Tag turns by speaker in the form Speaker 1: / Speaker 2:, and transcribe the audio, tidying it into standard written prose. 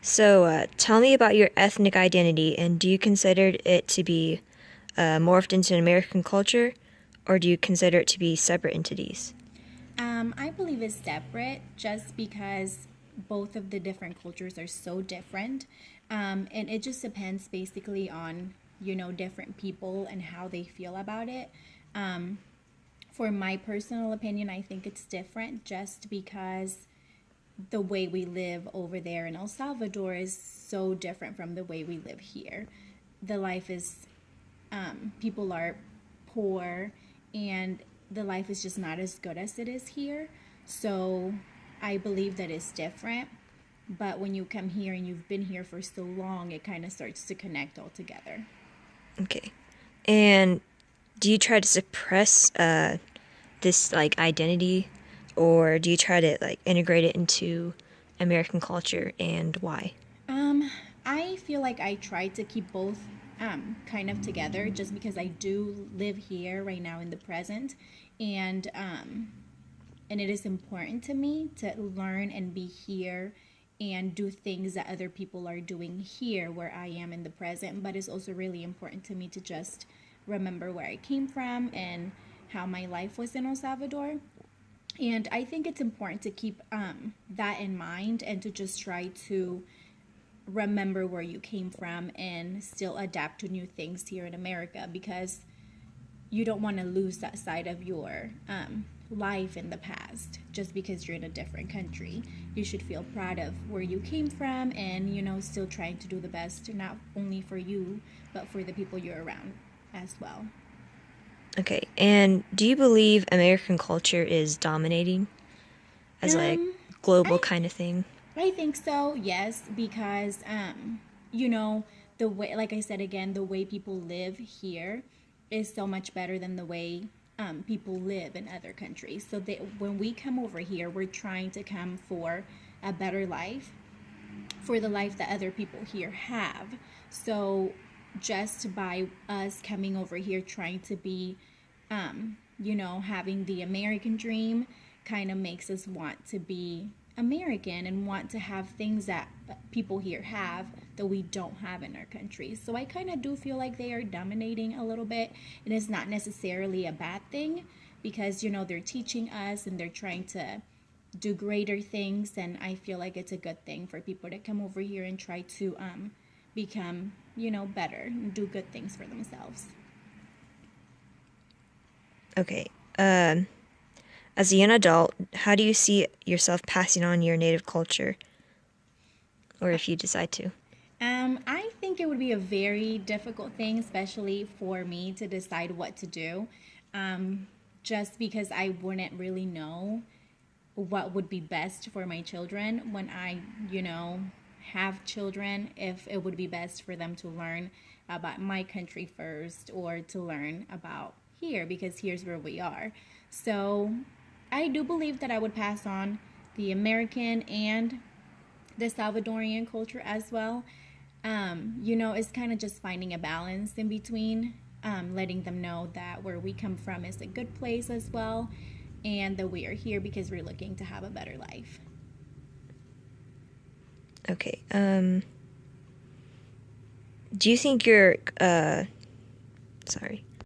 Speaker 1: So, tell me about your ethnic identity, and do you consider it to be morphed into American culture, or do you consider it to be separate entities?
Speaker 2: I believe it's separate just because both of the different cultures are so different. And it just depends basically on, different people and how they feel about it. Um, for my personal opinion, I think it's different just because the way we live over there in El Salvador is so different from the way we live here. The life is people are poor and the life is just not as good as it is here. So I believe that it's different. But when you come here and you've been here for so long, it kind of starts to connect all together.
Speaker 1: Okay. And do you try to suppress this like identity, or do you try to like integrate it into American culture, and why?
Speaker 2: Um, I feel like I try to keep both kind of together just because I do live here right now in the present. And and it is important to me to learn and be here and do things that other people are doing here where I am in the present. But it's also really important to me to just remember where I came from and how my life was in El Salvador. And I think it's important to keep that in mind and to just try to remember where you came from and still adapt to new things here in America because you don't want to lose that side of your life in the past just because you're in a different country. You should feel proud of where you came from and, still trying to do the best, not only for you, but for the people you're around as well.
Speaker 1: Okay. And do you believe American culture is dominating as like
Speaker 2: Um,
Speaker 1: global
Speaker 2: I
Speaker 1: kind of thing?
Speaker 2: I think so, yes, because you know, the way, like I said again, the way people live here is so much better than the way people live in other countries. So that when we come over here, we're trying to come for a better life, for the life that other people here have. So just by us coming over here trying to be, having the American dream kind of makes us want to be American and want to have things that people here have that we don't have in our country. So I kind of do feel like they are dominating a little bit, and it's not necessarily a bad thing because, they're teaching us and they're trying to do greater things, and I feel like it's a good thing for people to come over here and try to become, better and do good things for themselves.
Speaker 1: Okay. Um, as a young adult, how do you see yourself passing on your native culture, or if you decide to?
Speaker 2: I think it would be a very difficult thing, especially for me to decide what to do, um, just because I wouldn't really know what would be best for my children when I, have children, if it would be best for them to learn about my country first or to learn about here because here's where we are. So I do believe that I would pass on the American and the Salvadorian culture as well. It's kind of just finding a balance in between, letting them know that where we come from is a good place as well, and that we are here because we're looking to have a better life.
Speaker 1: Okay. Do you think you're sorry.